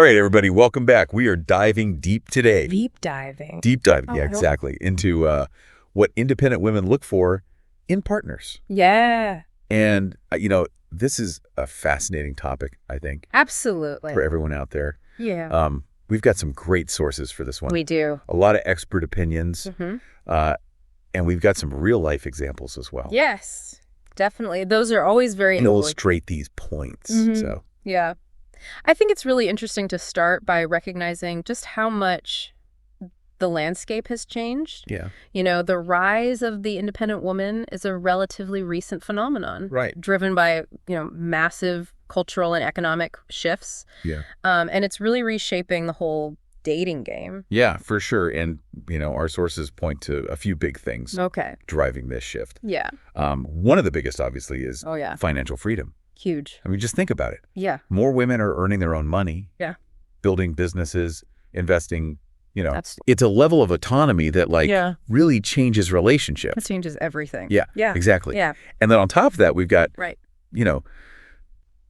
All right, everybody, welcome back. We are diving deep today. Deep diving. Deep diving, Oh, yeah, exactly, into what independent women look for in partners. Yeah. And, this is a fascinating topic, I think, Absolutely. for everyone out there. Yeah. We've got some great sources for this one. We do. A lot of expert opinions, and we've got some real-life examples as well. Yes, definitely. Those are always very And illustrate these points. So Yeah. I think it's really interesting to start by recognizing just how much the landscape has changed. Yeah. The rise of the independent woman is a relatively recent phenomenon. Right. Driven by, massive cultural and economic shifts. Yeah. And it's really reshaping the whole dating game. Yeah, for sure. And, our sources point to a few big things driving this shift. Yeah. One of the biggest, obviously, is financial freedom. Huge. I mean, just think about it. Yeah. More women are earning their own money. Yeah. Building businesses, investing, it's a level of autonomy that really changes relationships. It changes everything. Yeah. Yeah. Exactly. Yeah. And then on top of that, we've got,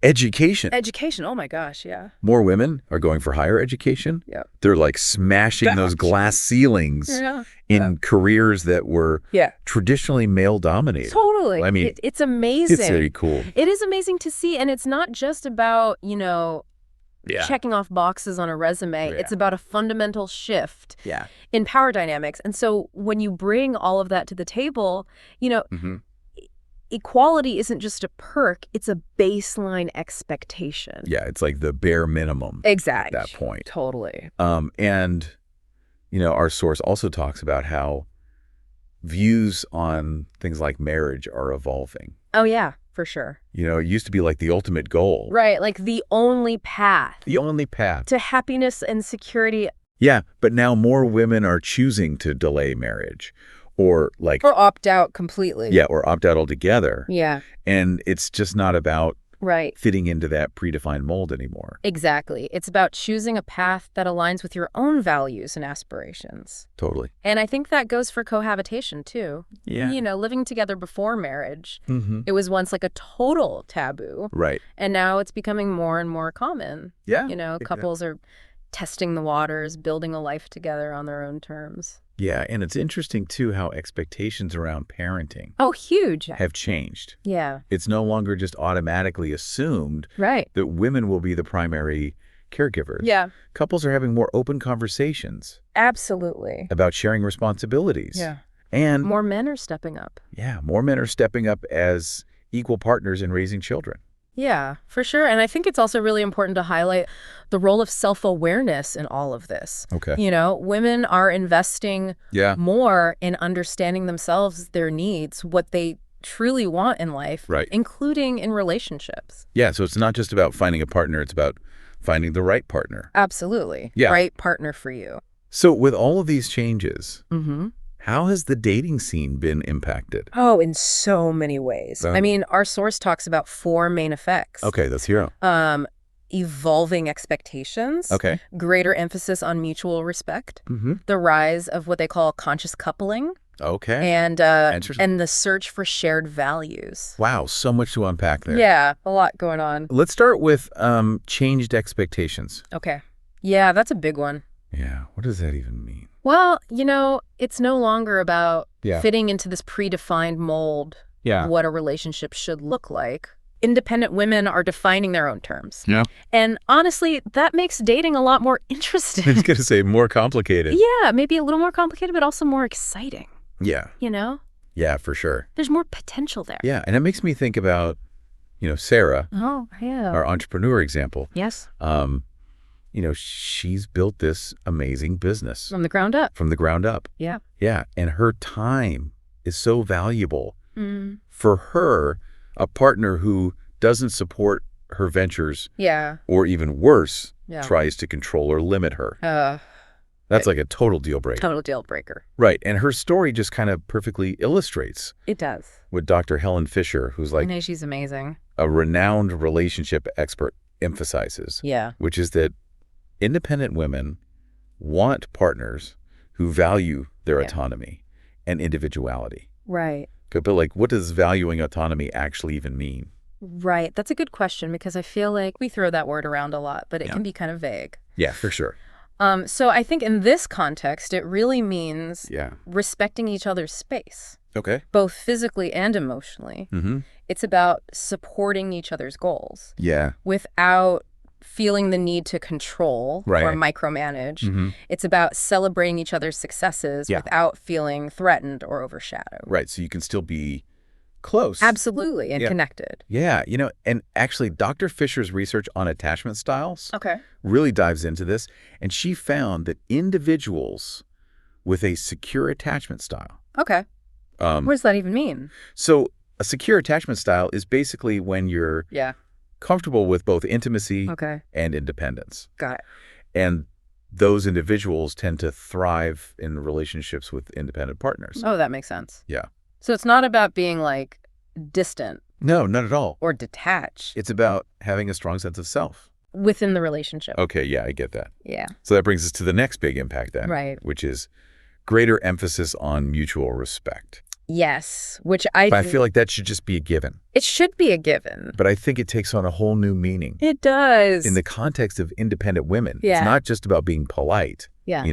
education. Education. Oh my gosh. Yeah. More women are going for higher education. Yeah. They're like smashing those glass ceilings in careers that were traditionally male dominated. Totally. I mean, it's amazing. It's very cool. It is amazing to see. And it's not just about, checking off boxes on a resume. Yeah. It's about a fundamental shift Yeah. in power dynamics. And so when you bring all of that to the table, equality isn't just a perk, it's a baseline expectation. Yeah, it's like the bare minimum. Exactly. At that point. Totally. And, our source also talks about how views on things like marriage are evolving. Oh, yeah, for sure. It used to be like the ultimate goal. Right, like the only path. The only path. To happiness and security. Yeah, but now more women are choosing to delay marriage. Or opt out completely. Yeah, or opt out altogether. Yeah. And it's just not about right. fitting into that predefined mold anymore. Exactly. It's about choosing a path that aligns with your own values and aspirations. Totally. And I think that goes for cohabitation, too. Yeah. Living together before marriage. It was once like a total taboo. Right. And now it's becoming more and more common. Yeah. Couples are testing the waters, building a life together on their own terms. Yeah, and it's interesting, too, how expectations around parenting huge. have changed. Yeah. It's no longer just automatically assumed that women will be the primary caregivers. Yeah. Couples are having more open conversations. Absolutely. About sharing responsibilities. Yeah. And more men are stepping up. Yeah, more men are stepping up as equal partners in raising children. Yeah, for sure. And I think it's also really important to highlight the role of self-awareness in all of this. Okay. Women are investing more in understanding themselves, their needs, what they truly want in life, including in relationships. Yeah, so it's not just about finding a partner, it's about finding the right partner. Absolutely. Yeah. Right partner for you. So with all of these changes, how has the dating scene been impacted? Oh, in so many ways. I mean, our source talks about 4 main effects. Okay, let's hear them. Evolving expectations. Okay. Greater emphasis on mutual respect. The rise of what they call conscious coupling. Okay. And the search for shared values. Wow, so much to unpack there. Yeah, a lot going on. Let's start with changed expectations. Yeah, that's a big one. Yeah, what does that even mean? Well, it's no longer about fitting into this predefined mold of what a relationship should look like. Independent women are defining their own terms. Yeah. And honestly, that makes dating a lot more interesting. I was going to say more complicated. Yeah, maybe a little more complicated, but also more exciting. Yeah. Yeah, for sure. There's more potential there. Yeah, and it makes me think about, Sarah. Oh, yeah. Our entrepreneur example. Yes. She's built this amazing business. From the ground up. From the ground up. Yeah. Yeah, and her time is so valuable. For her, a partner who doesn't support her ventures or even worse, tries to control or limit her. That's like a total deal breaker. Total deal breaker. Right, and her story just kind of perfectly illustrates it does. What Dr. Helen Fisher, who's like I know she's amazing. A renowned relationship expert, emphasizes. Yeah. Which is that independent women want partners who value their autonomy and individuality. Right. But what does valuing autonomy actually even mean? Right. That's a good question because I feel like we throw that word around a lot, but it can be kind of vague. Yeah, for sure. So I think in this context, it really means respecting each other's space. Okay. Both physically and emotionally. It's about supporting each other's goals. Yeah. Without feeling the need to control or micromanage. It's about celebrating each other's successes without feeling threatened or overshadowed. Right. So you can still be close. Absolutely. And connected. Yeah. And actually, Dr. Fisher's research on attachment styles really dives into this. And she found that individuals with a secure attachment style. Okay. What does that even mean? So a secure attachment style is basically when you're comfortable with both intimacy and independence. Got it. And those individuals tend to thrive in relationships with independent partners. Oh, that makes sense. Yeah. So it's not about being like distant. No, not at all. Or detached. It's about having a strong sense of self. Within the relationship. Okay, yeah, I get that. Yeah. So that brings us to the next big impact then. Right. Which is greater emphasis on mutual respect. Yes, which I feel like that should just be a given. It should be a given. But I think it takes on a whole new meaning. It does. In the context of independent women. Yeah. It's not just about being polite. Yeah.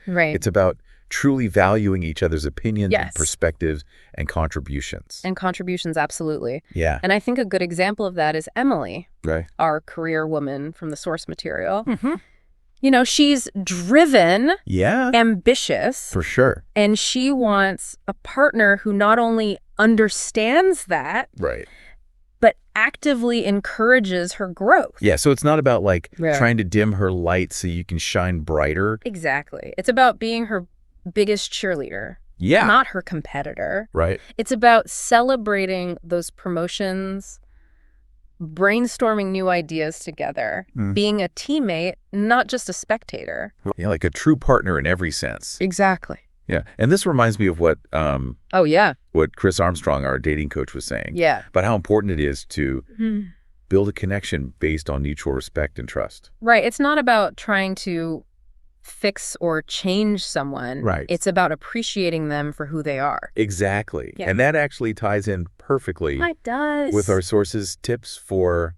Right. It's about truly valuing each other's opinions and perspectives and contributions. And contributions, absolutely. Yeah. And I think a good example of that is Emily, right? Our career woman from the source material. She's driven, ambitious. For sure. And she wants a partner who not only understands that, right, but actively encourages her growth. Yeah, so it's not about trying to dim her light so you can shine brighter. Exactly. It's about being her biggest cheerleader. Yeah. Not her competitor. Right. It's about celebrating those promotions, brainstorming new ideas together, being a teammate, not just a spectator. Yeah, like a true partner in every sense. Exactly. Yeah. And this reminds me of what what Chris Armstrong, our dating coach, was saying. Yeah. About how important it is to build a connection based on mutual respect and trust. Right. It's not about trying to fix or change someone. Right. It's about appreciating them for who they are. Exactly. Yeah. And that actually ties in perfectly It does. with our sources' tips for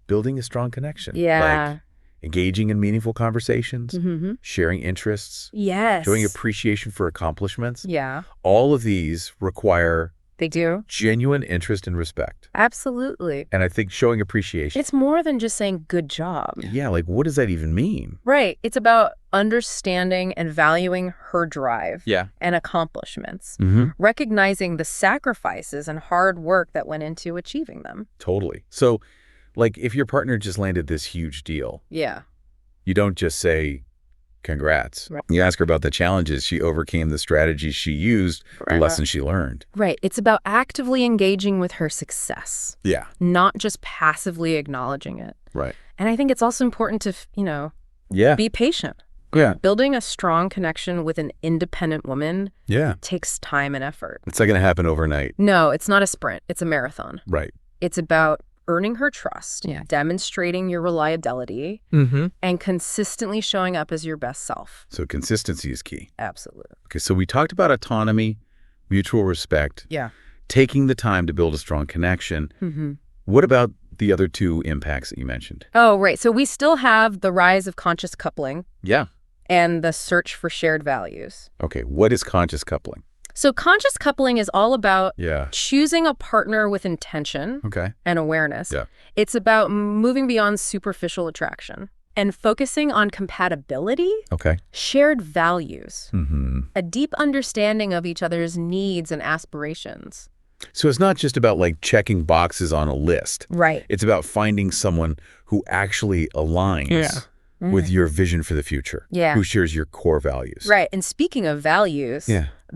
building a strong connection. Yeah. Like engaging in meaningful conversations, sharing interests, showing appreciation for accomplishments. Yeah. All of these require They do. genuine interest and respect. Absolutely. And I think showing appreciation. It's more than just saying good job. Yeah, like what does that even mean? Right. It's about understanding and valuing her drive and accomplishments, recognizing the sacrifices and hard work that went into achieving them. Totally. So, if your partner just landed this huge deal, you don't just say, congrats. Right. You ask her about the challenges she overcame, the strategies she used, the lessons she learned. Right. It's about actively engaging with her success. Yeah. Not just passively acknowledging it. Right. And I think it's also important to, be patient. Yeah. Building a strong connection with an independent woman takes time and effort. It's not going to happen overnight. No, it's not a sprint. It's a marathon. Right. It's about earning her trust, demonstrating your reliability, and consistently showing up as your best self. So consistency is key. Absolutely. Okay, so we talked about autonomy, mutual respect, taking the time to build a strong connection. What about the other two impacts that you mentioned? Oh, right. So we still have the rise of conscious coupling. Yeah. And the search for shared values. Okay, what is conscious coupling? So conscious coupling is all about choosing a partner with intention and awareness. Yeah. It's about moving beyond superficial attraction and focusing on compatibility, shared values, a deep understanding of each other's needs and aspirations. So it's not just about checking boxes on a list. Right. It's about finding someone who actually aligns with your vision for the future, who shares your core values. Right. And speaking of values,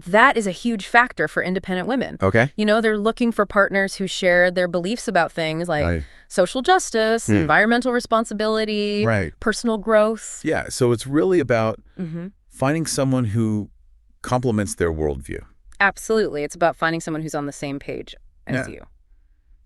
that is a huge factor for independent women. Okay. They're looking for partners who share their beliefs about things like social justice, environmental responsibility, personal growth. Yeah. So it's really about finding someone who complements their worldview. Absolutely. It's about finding someone who's on the same page as you.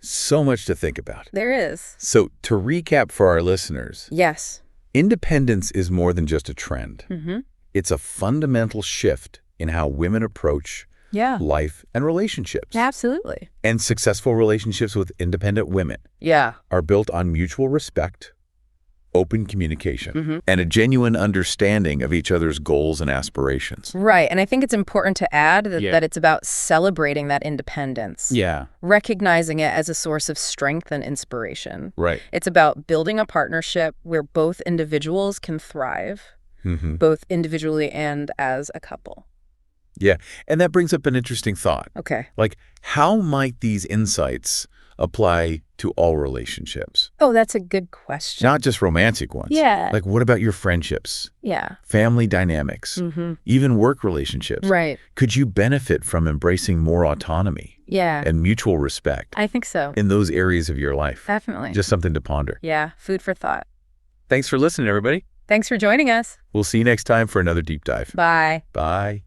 So much to think about. There is. So to recap for our listeners. Yes. Independence is more than just a trend. It's a fundamental shift in how women approach life, and relationships. Absolutely. And successful relationships with independent women are built on mutual respect, open communication, and a genuine understanding of each other's goals and aspirations. Right. And I think it's important to add that it's about celebrating that independence. Recognizing it as a source of strength and inspiration. Right. It's about building a partnership where both individuals can thrive, both individually and as a couple. Yeah. And that brings up an interesting thought. Okay. Like, how might these insights apply to all relationships? Oh, that's a good question. Not just romantic ones. Yeah. Like, what about your friendships? Yeah. Family dynamics, even work relationships. Right. Could you benefit from embracing more autonomy? And mutual respect? I think so. In those areas of your life? Definitely. Just something to ponder. Yeah. Food for thought. Thanks for listening, everybody. Thanks for joining us. We'll see you next time for another deep dive. Bye. Bye.